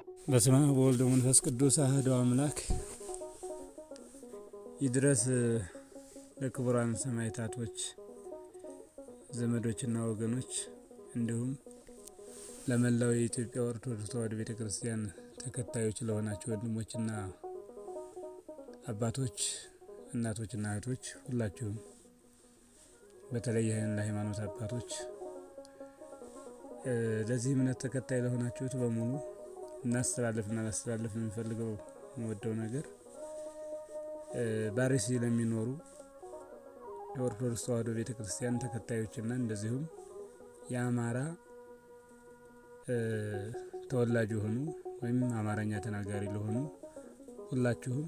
በስመ አብ ወወልድ ወመንፈስ ቅዱስ አሐዱ አምላክ። ይድረስ ለክቡራን ሰማዕታቶች ዘመዶችና ወገኖች እንዲሁም ለመላው የኢትዮጵያ ኦርቶዶክስ ተዋሕዶ ቤተክርስቲያን ተከታዮች ለሆናችሁ ወንድሞችና አባቶች፣ እናቶችና እህቶች ሁላችሁም በተለይ ለሃይማኖት አባቶች ለዚህ እምነት ተከታይ ለሆናችሁት በሙሉ እናስተላልፍ የምንፈልገው ወደው ነገር በአርሲ ለሚኖሩ የኦርቶዶክስ ተዋሕዶ ቤተክርስቲያን ተከታዮችና እንደዚሁም የአማራ ተወላጅ የሆኑ ወይም አማርኛ ተናጋሪ ለሆኑ ሁላችሁም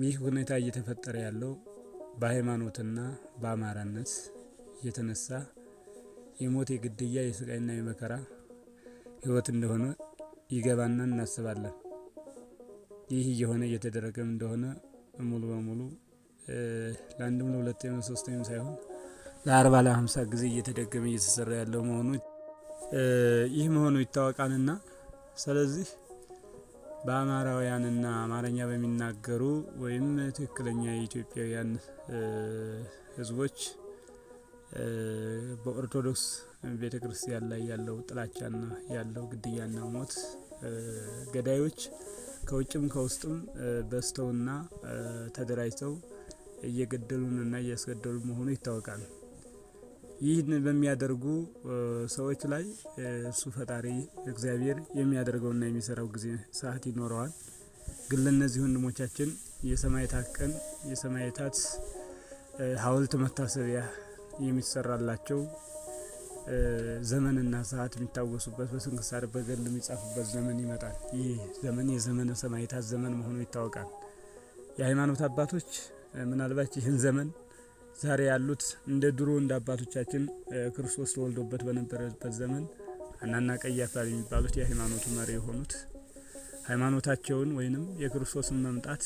ይህ ሁኔታ እየተፈጠረ ያለው በሃይማኖትና በአማራነት የተነሳ የሞት የግድያ የስቃይና የመከራ ህይወት እንደሆነ ይገባና እናስባለን። ይህ እየሆነ እየተደረገም እንደሆነ ሙሉ በሙሉ ለአንድም ለሁለትም ለሶስትም ሳይሆን ለ40 ለ50 ጊዜ እየተደገመ እየተሰራ ያለው መሆኑ ይህ መሆኑ ይታወቃልና ስለዚህ በአማራውያንና አማርኛ በሚናገሩ ወይም ትክክለኛ የኢትዮጵያውያን ህዝቦች በኦርቶዶክስ ቤተክርስቲያን ላይ ያለው ጥላቻና ያለው ግድያና ሞት ገዳዮች ከውጭም ከውስጥም በስተውና ተደራጅተው እየገደሉንና እያስገደሉ መሆኑ ይታወቃል። ይህን በሚያደርጉ ሰዎች ላይ እሱ ፈጣሪ እግዚአብሔር የሚያደርገውና የሚሰራው ጊዜ ሰዓት ይኖረዋል። ግን ለነዚህ ወንድሞቻችን የሰማዕታት ቀን የሰማዕታት ሐውልት መታሰቢያ የሚሰራላቸው ዘመንና ሰዓት የሚታወሱበት በስንክሳር በገድል የሚጻፉበት ዘመን ይመጣል። ይህ ዘመን የዘመነ ሰማዕታት ዘመን መሆኑ ይታወቃል። የሃይማኖት አባቶች ምናልባት ይህን ዘመን ዛሬ ያሉት እንደ ድሮ እንደ አባቶቻችን ክርስቶስ ተወልዶበት በነበረበት ዘመን ሐናና ቀያፋ የሚባሉት የሃይማኖቱ መሪ የሆኑት ሃይማኖታቸውን ወይንም የክርስቶስን መምጣት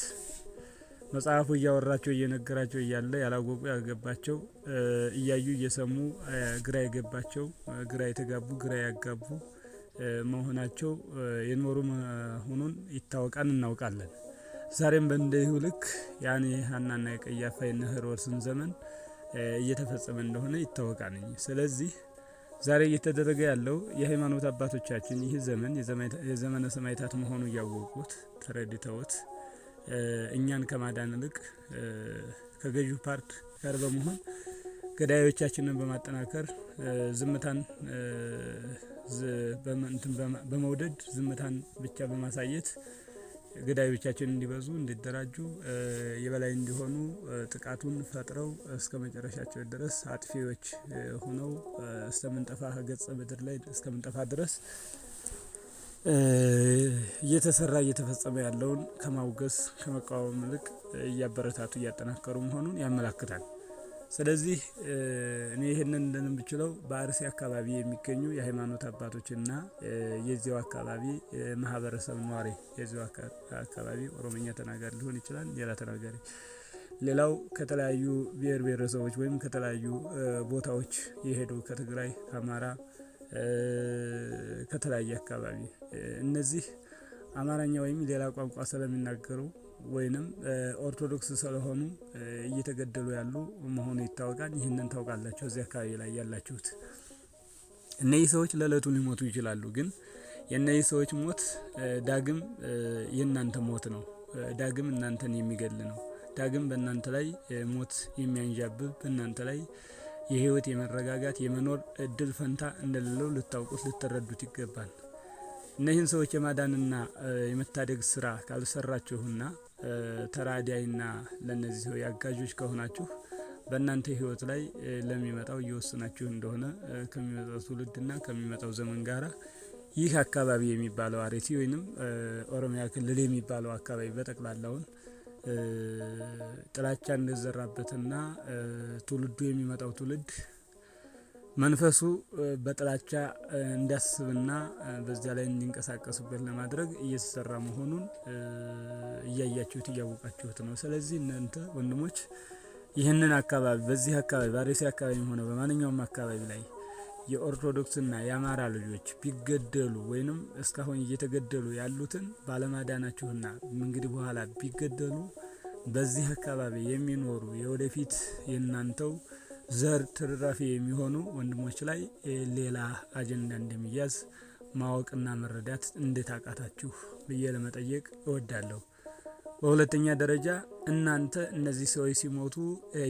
መጽሐፉ እያወራቸው እየነገራቸው እያለ ያላወቁ ያልገባቸው እያዩ እየሰሙ ግራ የገባቸው ግራ የተጋቡ ግራ ያጋቡ መሆናቸው የኖሩ መሆኑን ይታወቃል እናውቃለን። ዛሬም በእንዲሁ ልክ ያኔ ሐናና የቀያፋ የሄሮድስን ዘመን እየተፈጸመ እንደሆነ ይታወቃል። ስለዚህ ዛሬ እየተደረገ ያለው የሃይማኖት አባቶቻችን ይህ ዘመን የዘመነ ሰማዕታት መሆኑ እያወቁት ተረድተውት እኛን ከማዳን ይልቅ ከገዢው ፓርት ጋር በመሆን ገዳዮቻችንን በማጠናከር ዝምታን በመውደድ ዝምታን ብቻ በማሳየት ገዳዮቻችን እንዲበዙ እንዲደራጁ የበላይ እንዲሆኑ ጥቃቱን ፈጥረው እስከ መጨረሻቸው ድረስ አጥፊዎች ሆነው እስከምንጠፋ ገጸ ምድር ላይ እስከምንጠፋ ድረስ እየተሰራ እየተፈጸመ ያለውን ከማውገዝ ከመቃወም ይልቅ እያበረታቱ እያጠናከሩ መሆኑን ያመለክታል። ስለዚህ እኔ ይሄንን እንደምችለው በአርሲ አካባቢ የሚገኙ የሃይማኖት አባቶችና የዚያው አካባቢ ማህበረሰብ ኗሪ የዚያው አካባቢ ኦሮሞኛ ተናጋሪ ሊሆን ይችላል፣ ሌላ ተናጋሪ ሌላው ከተለያዩ ብሔር ብሔረሰቦች ወይም ከተለያዩ ቦታዎች የሄዱ ከትግራይ ከአማራ ከተለያየ አካባቢ እነዚህ አማርኛ ወይም ሌላ ቋንቋ ስለሚናገሩ ወይንም ኦርቶዶክስ ስለሆኑ እየተገደሉ ያሉ መሆኑ ይታወቃል። ይህንን ታውቃላችሁ። እዚህ አካባቢ ላይ ያላችሁት እነዚህ ሰዎች ለዕለቱ ሊሞቱ ይችላሉ። ግን የእነዚህ ሰዎች ሞት ዳግም የእናንተ ሞት ነው። ዳግም እናንተን የሚገል ነው። ዳግም በእናንተ ላይ ሞት የሚያንዣብብ በእናንተ ላይ የህይወት የመረጋጋት የመኖር እድል ፈንታ እንደሌለው ልታውቁት ልትረዱት ይገባል። እነዚህን ሰዎች የማዳንና የመታደግ ስራ ካልሰራችሁና ተራዳይና ለነዚህ ሰው ያጋዦች ከሆናችሁ በእናንተ ህይወት ላይ ለሚመጣው እየወሰናችሁ እንደሆነ ከሚመጣው ትውልድና ከሚመጣው ዘመን ጋራ ይህ አካባቢ የሚባለው አርሲ ወይንም ኦሮሚያ ክልል የሚባለው አካባቢ በጠቅላላውን ጥላቻ እንደዘራበትና ትውልዱ የሚመጣው ትውልድ መንፈሱ በጥላቻ እንዲያስብና በዚያ ላይ እንዲንቀሳቀስበት ለማድረግ እየተሰራ መሆኑን እያያችሁት እያወቃችሁት ነው። ስለዚህ እናንተ ወንድሞች ይህንን አካባቢ በዚህ አካባቢ በአርሲ አካባቢ ሆነ በማንኛውም አካባቢ ላይ የኦርቶዶክስና የአማራ ልጆች ቢገደሉ ወይንም እስካሁን እየተገደሉ ያሉትን ባለማዳናችሁና እንግዲህ በኋላ ቢገደሉ በዚህ አካባቢ የሚኖሩ የወደፊት የናንተው ዘር ትርራፊ የሚሆኑ ወንድሞች ላይ ሌላ አጀንዳ እንደሚያዝ ማወቅና መረዳት እንዴት አቃታችሁ ብዬ ለመጠየቅ እወዳለሁ። በሁለተኛ ደረጃ እናንተ እነዚህ ሰዎች ሲሞቱ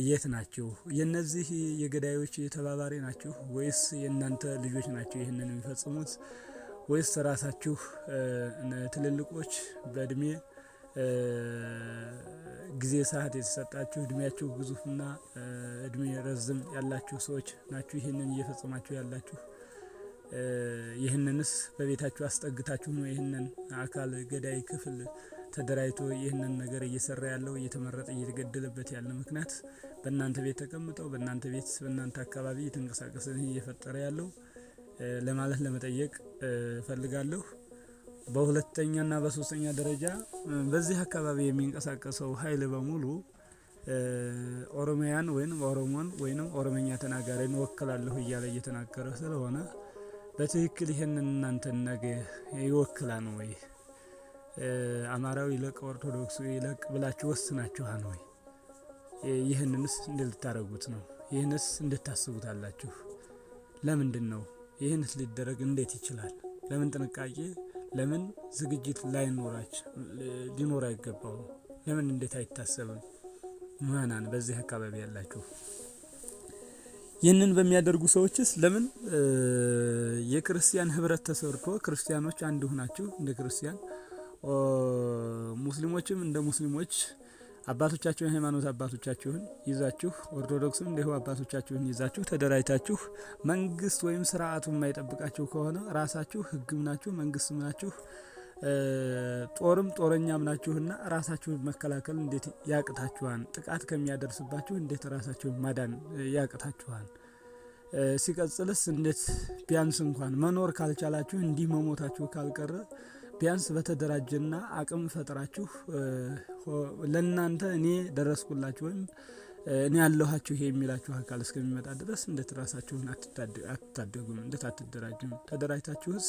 የት ናችሁ? የነዚህ የገዳዮች ተባባሪ ናችሁ ወይስ የናንተ ልጆች ናቸው ይህንን የሚፈጽሙት? ወይስ ራሳችሁ ትልልቆች በእድሜ ጊዜ ሰዓት የተሰጣችሁ እድሜያችሁ ግዙፍና እድሜ ረዝም ያላችሁ ሰዎች ናችሁ ይህንን እየፈጸማችሁ ያላችሁ? ይህንንስ በቤታችሁ አስጠግታችሁ ነው ይህንን አካል ገዳይ ክፍል ተደራጅቶ ይህንን ነገር እየሰራ ያለው እየተመረጠ እየተገደለበት ያለ? ምክንያት በእናንተ ቤት ተቀምጠው በእናንተ ቤት በእናንተ አካባቢ የተንቀሳቀሰ እየፈጠረ ያለው ለማለት ለመጠየቅ ፈልጋለሁ። በሁለተኛና በሶስተኛ ደረጃ በዚህ አካባቢ የሚንቀሳቀሰው ኃይል በሙሉ ኦሮሚያን ወይንም ኦሮሞን ወይንም ኦሮመኛ ተናጋሪን ወክላለሁ እያለ እየተናገረ ስለሆነ በትክክል ይሄንን እናንተን ነገ ይወክላል ወይ? አማራው ይለቅ ኦርቶዶክሱ ይለቅ ብላችሁ ወስናችኋል ወይ? ይህንንስ እንድታረጉት ነው? ይህንስ እንድታስቡታላችሁ? ለምንድን ነው ይህንስ ሊደረግ እንዴት ይችላል? ለምን ጥንቃቄ ለምን ዝግጅት ሊኖር አይገባው? ለምን እንዴት አይታሰብም? ማናን በዚህ አካባቢ ያላችሁ ይህንን በሚያደርጉ ሰዎችስ ለምን የክርስቲያን ህብረት ተሰርቶ ክርስቲያኖች አንድ ሆናችሁ እንደ ክርስቲያን ሙስሊሞችም እንደ ሙስሊሞች አባቶቻችሁን ሃይማኖት አባቶቻችሁን ይዛችሁ ኦርቶዶክስም እንደው አባቶቻችሁን ይዛችሁ ተደራጅታችሁ መንግስት ወይም ስርዓቱ የማይጠብቃችሁ ከሆነ ራሳችሁ ህግም ናችሁ መንግስትም ናችሁ ጦረኛም ናችሁና ራሳችሁን መከላከል እንዴት ያቅታችኋል? ጥቃት ከሚያደርስባችሁ እንዴት ራሳችሁን ማዳን ያቅታችኋል? ሲቀጥልስ እንዴት ቢያንስ እንኳን መኖር ካልቻላችሁ እንዲህ መሞታችሁ ካልቀረ ቢያንስ በተደራጀና አቅም ፈጥራችሁ ለናንተ እኔ ደረስኩላችሁ ወይም እኔ ያለኋችሁ የሚላችሁ አካል እስከሚመጣ ድረስ እንዴት ራሳችሁን አትታደጉም? እንዴት አትደራጁም? ተደራጅታችሁስ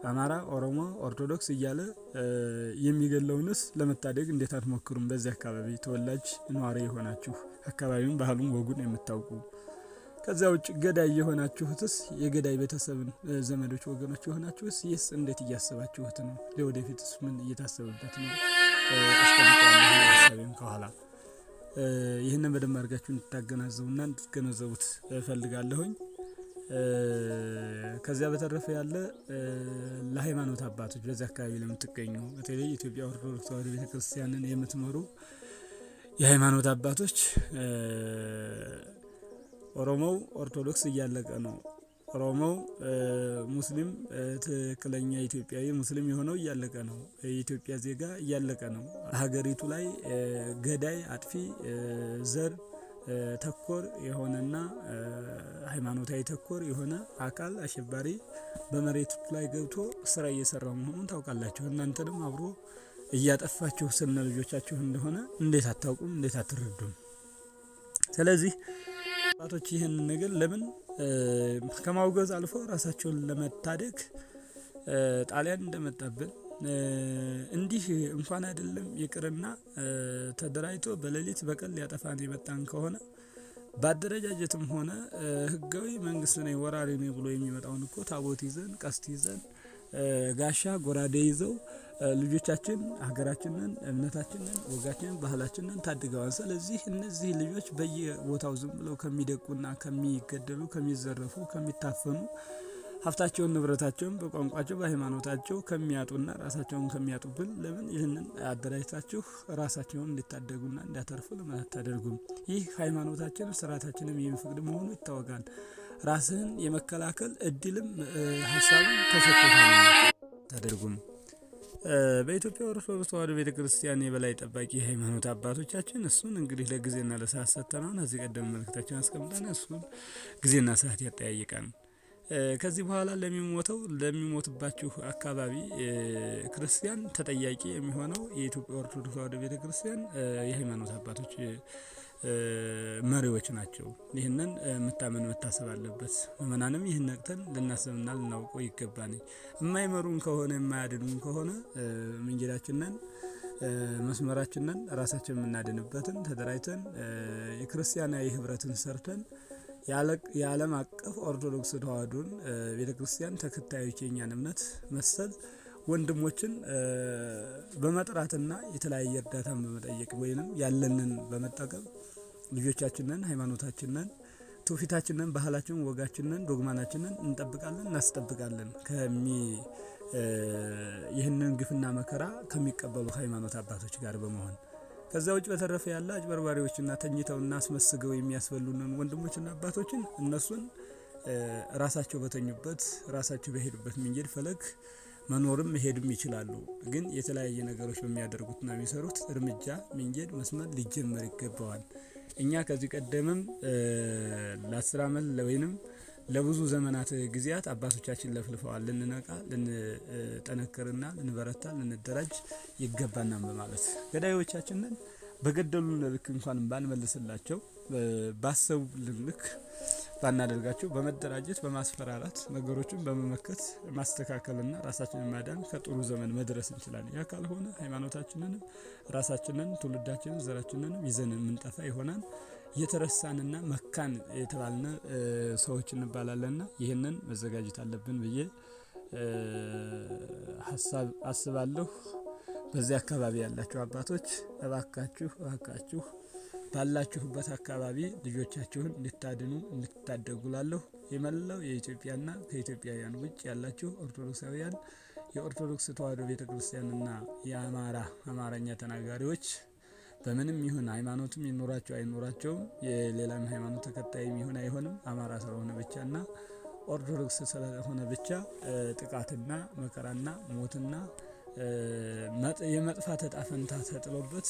አማራ፣ ኦሮሞ፣ ኦርቶዶክስ እያለ የሚገለውንስ ለመታደግ እንዴት አትሞክሩም? በዚህ አካባቢ ተወላጅ ነዋሪ የሆናችሁ አካባቢውን ባህሉን ወጉን የምታውቁ ከዛ ውጭ ገዳይ የሆናችሁትስ የገዳይ ቤተሰብን ዘመዶች ወገኖች የሆናችሁስ ይስ እንዴት እያሰባችሁት ነው? ለወደፊትስ ምን እየታሰበበት ነው? አስቀምጣለሁ ከኋላ ይህንን በደንብ አድርጋችሁ እንድታገናዘቡና እንድትገነዘቡት እፈልጋለሁኝ። ከዚያ በተረፈ ያለ ለሃይማኖት አባቶች በዚህ አካባቢ ለምትገኙ በተለይ ኢትዮጵያ ኦርቶዶክስ ተዋሕዶ ቤተክርስቲያንን የምትመሩ የሃይማኖት አባቶች ኦሮሞው ኦርቶዶክስ እያለቀ ነው። ኦሮሞው ሙስሊም ትክክለኛ ኢትዮጵያዊ ሙስሊም የሆነው እያለቀ ነው። የኢትዮጵያ ዜጋ እያለቀ ነው። ሀገሪቱ ላይ ገዳይ አጥፊ ዘር ተኮር የሆነና ሃይማኖታዊ ተኮር የሆነ አካል አሸባሪ በመሬቱ ላይ ገብቶ ስራ እየሰራ መሆኑን ታውቃላችሁ። እናንተንም አብሮ እያጠፋችሁ ስለ ልጆቻችሁ እንደሆነ እንዴት አታውቁም? እንዴት አትረዱም? ስለዚህ አባቶች ይህን ነገር ለምን ከማውገዝ አልፎ ራሳቸውን ለመታደግ ጣሊያን እንደመጣብን እንዲህ እንኳን አይደለም ይቅርና ተደራጅቶ በሌሊት በቀን ሊያጠፋን የመጣን ከሆነ ባደረጃጀትም ሆነ ህጋዊ መንግስት ነኝ ወራሪ ነኝ ብሎ የሚመጣውን እኮ ታቦት ይዘን ቀስት ይዘን ጋሻ ጎራዴ ይዘው ልጆቻችን ሀገራችንን እምነታችንን ወጋችንን ባህላችንን ታድገዋል። ስለዚህ እነዚህ ልጆች በየቦታው ዝም ብለው ከሚደቁና ከሚገደሉ ከሚዘረፉ ከሚታፈኑ ሀብታቸውን ንብረታቸውን በቋንቋቸው በሃይማኖታቸው ከሚያጡና ራሳቸውን ከሚያጡብን ለምን ይህንን አደራጅታችሁ ራሳቸውን እንድታደጉና እንዲያተርፉ ለምን አታደርጉም? ይህ ሃይማኖታችን ስርዓታችንም የሚፈቅድ መሆኑ ይታወቃል። ራስህን የመከላከል እድልም ሀሳብም ተሰጥቶታል። ታደርጉም በኢትዮጵያ ኦርቶዶክስ ተዋሕዶ ቤተክርስቲያን የበላይ ጠባቂ የሃይማኖት አባቶቻችን እሱን እንግዲህ ለጊዜና ለሰዓት ሰጥተናል። እዚህ ቀደም መልእክታችን አስቀምጠን እሱን ጊዜና ሰዓት ያጠያይቃል። ከዚህ በኋላ ለሚሞትባችሁ አካባቢ ክርስቲያን ተጠያቂ የሚሆነው የኢትዮጵያ ኦርቶዶክስ ተዋሕዶ ቤተክርስቲያን የሃይማኖት አባቶች መሪዎች ናቸው። ይህንን መታሰብ አለበት። ምእመናንም ይህን ነቅተን ልናስብና ልናውቀው ይገባል። የማይመሩን ከሆነ የማያድኑን ከሆነ መንገዳችንን መስመራችንን ራሳችን የምናድንበትን ተደራጅተን የክርስቲያናዊ ህብረትን ሰርተን የዓለም አቀፍ ኦርቶዶክስ ተዋሕዶን ቤተክርስቲያን ተከታዮች የኛን እምነት መሰል ወንድሞችን በመጥራትና የተለያየ እርዳታን በመጠየቅ ወይንም ያለንን በመጠቀም ልጆቻችንን፣ ሃይማኖታችንን፣ ትውፊታችንን፣ ባህላችንን፣ ወጋችንን፣ ዶግማናችንን እንጠብቃለን፣ እናስጠብቃለን ይህንን ግፍና መከራ ከሚቀበሉ ሃይማኖት አባቶች ጋር በመሆን። ከዛ ውጭ በተረፈ ያለ አጭበርባሪዎችና ተኝተውና አስመስገው የሚያስበሉንን ወንድሞችና አባቶችን እነሱን ራሳቸው በተኙበት ራሳቸው በሄዱበት መንገድ ፈለግ መኖርም መሄድም ይችላሉ። ግን የተለያየ ነገሮች በሚያደርጉትና የሚሰሩት እርምጃ መንገድ መስመር ሊጀመር ይገባዋል። እኛ ከዚህ ቀደምም ለ10 ዓመት ወይንም ለብዙ ዘመናት ጊዜያት አባቶቻችን ለፍልፈዋል። ልንነቃ፣ ልንጠነክርና ልንበረታ፣ ልንደራጅ ይገባናል በማለት ገዳዮቻችንን በገደሉን ልክ እንኳን ባንመልስላቸው ባሰቡልን ልክ ባናደርጋቸው በመደራጀት በማስፈራራት ነገሮችን በመመከት ማስተካከልና ራሳችንን ማዳን ከጥሩ ዘመን መድረስ እንችላለን። ያ ካልሆነ ሃይማኖታችንን፣ ራሳችንን፣ ትውልዳችንን፣ ዘራችንን ይዘን የምንጠፋ ይሆናል። የተረሳንና መካን የተባልን ሰዎች እንባላለንና ይህንን መዘጋጀት አለብን ብዬ ሀሳብ አስባለሁ። በዚህ አካባቢ ያላችሁ አባቶች እባካችሁ ባላችሁበት አካባቢ ልጆቻችሁን እንድታድኑ እንድትታደጉላለሁ። የመላው የኢትዮጵያና ከኢትዮጵያውያን ውጭ ያላችሁ ኦርቶዶክሳውያን የኦርቶዶክስ ተዋሕዶ ቤተክርስቲያንና የአማርኛ ተናጋሪዎች በምንም ይሁን ሃይማኖትም ይኖራቸው አይኖራቸውም የሌላም ሃይማኖት ተከታይም ይሁን አይሆንም አማራ ስለሆነ ብቻና ኦርቶዶክስ ስለሆነ ብቻ ጥቃትና መከራና ሞትና የመጥፋት ዕጣ ፈንታ ተጥሎበት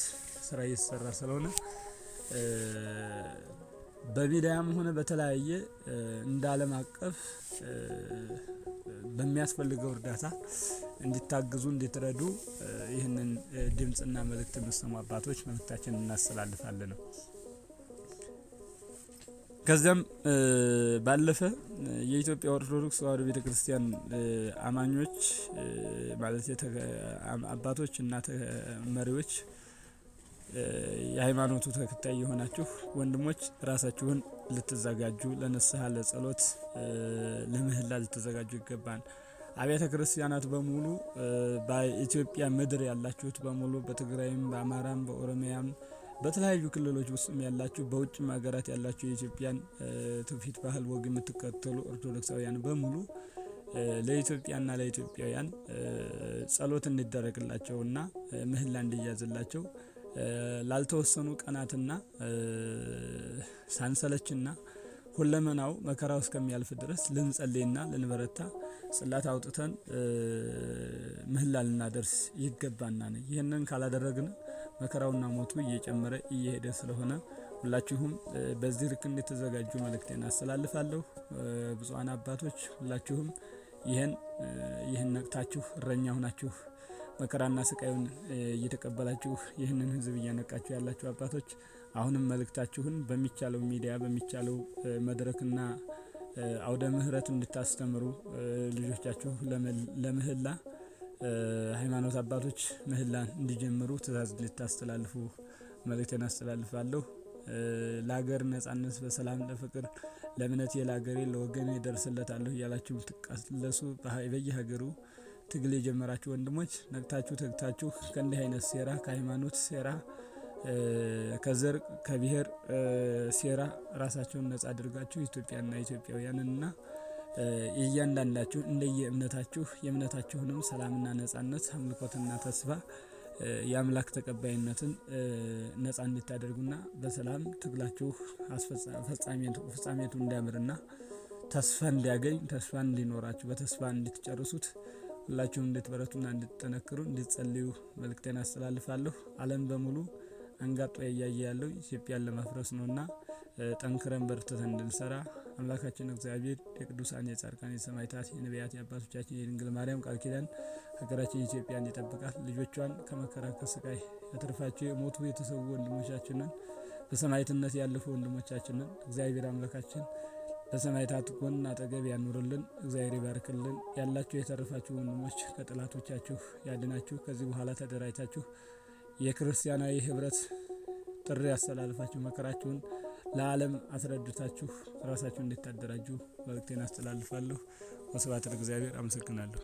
ስራ እየተሰራ ስለሆነ በሚዲያም ሆነ በተለያየ እንደ ዓለም አቀፍ በሚያስፈልገው እርዳታ እንዲታግዙ እንዲትረዱ ይህንን ድምጽና መልእክት የምትሰሙ አባቶች መልእክታችንን እናስተላልፋለን። ከዚያም ባለፈ የኢትዮጵያ ኦርቶዶክስ ተዋሕዶ ቤተክርስቲያን አማኞች ማለት አባቶች እና መሪዎች የሃይማኖቱ ተከታይ የሆናችሁ ወንድሞች ራሳችሁን ልትዘጋጁ ለንስሐ፣ ለጸሎት፣ ለምህላ ልትዘጋጁ ይገባል። አብያተ ክርስቲያናት በሙሉ በኢትዮጵያ ምድር ያላችሁት በሙሉ በትግራይም፣ በአማራም፣ በኦሮሚያም በተለያዩ ክልሎች ውስጥም ያላችሁ በውጭም ሀገራት ያላችሁ የኢትዮጵያን ትውፊት፣ ባህል፣ ወግ የምትከተሉ ኦርቶዶክሳውያን በሙሉ ለኢትዮጵያና ለኢትዮጵያውያን ጸሎት እንዲደረግላቸውና ምህላ እንዲያዝላቸው ላልተወሰኑ ቀናትና ሳንሰለችና ሁለመናው መከራው እስከሚያልፍ ድረስ ልንጸልይና ልንበረታ ጽላት አውጥተን ምህላ ልናደርስ ይገባናል። ይህንን ካላደረግን መከራውና ሞቱ እየጨመረ እየሄደ ስለሆነ ሁላችሁም በዚህ ልክ እንድትዘጋጁ መልእክቴን አስተላልፋለሁ። ብፁዓን አባቶች ሁላችሁም ይህን ነቅታችሁ እረኛ ሆናችሁ መከራና ስቃዩን እየተቀበላችሁ ይህንን ሕዝብ እያነቃችሁ ያላችሁ አባቶች አሁንም መልእክታችሁን በሚቻለው ሚዲያ በሚቻለው መድረክና አውደ ምህረት እንድታስተምሩ ልጆቻችሁ ለምህላ ሃይማኖት አባቶች ምህላን እንዲጀምሩ ትእዛዝ እንድታስተላልፉ መልእክቴን አስተላልፋለሁ። ለሀገር ነጻነት፣ በሰላም፣ ለፍቅር፣ ለእምነቴ፣ ለሀገሬ፣ ለወገኔ ደርስለታለሁ እያላችሁ ትቃለሱ በየሀገሩ ትግል የጀመራችሁ ወንድሞች ነቅታችሁ ተግታችሁ ከእንዲህ አይነት ሴራ ከሃይማኖት ሴራ ከዘር ከብሔር ሴራ ራሳቸውን ነጻ አድርጋችሁ ኢትዮጵያና ኢትዮጵያውያንና እያንዳንዳችሁ እንደየእምነታችሁ የእምነታችሁንም ሰላምና ነጻነት አምልኮትና ተስፋ የአምላክ ተቀባይነትን ነጻ እንድታደርጉና በሰላም ትግላችሁ ፍጻሜቱ እንዲያምርና ተስፋ እንዲያገኝ ተስፋ እንዲኖራችሁ በተስፋ እንድትጨርሱት ሁላችሁም እንድትበረቱና እንድትጠነክሩ እንድትጸልዩ መልእክቴን አስተላልፋለሁ። ዓለም በሙሉ አንጋጦ እያየ ያለው ኢትዮጵያን ለማፍረስ ነውና ጠንክረን በርትተን እንድንሰራ አምላካችን እግዚአብሔር የቅዱሳን የጻድቃን የሰማዕታት የነቢያት የአባቶቻችን የድንግል ማርያም ቃል ኪዳን ሀገራችን ኢትዮጵያን ይጠብቃል። ልጆቿን ከመከራ ከስቃይ ያተርፋቸው። የሞቱ የተሰዉ ወንድሞቻችንን በሰማዕትነት ያለፉ ወንድሞቻችንን እግዚአብሔር አምላካችን በሰማዕታት ጎን አጠገብ ያኑርልን። እግዚአብሔር ይባርክልን። ያላችሁ የተረፋችሁ ወንድሞች ከጠላቶቻችሁ ያድናችሁ። ከዚህ በኋላ ተደራጅታችሁ የክርስቲያናዊ ህብረት ጥሪ ያስተላልፋችሁ መከራችሁን ለዓለም አስረድታችሁ ራሳችሁን እንድታደራጁ መልእክቴን አስተላልፋለሁ። ወስብሐት ለእግዚአብሔር። አመሰግናለሁ።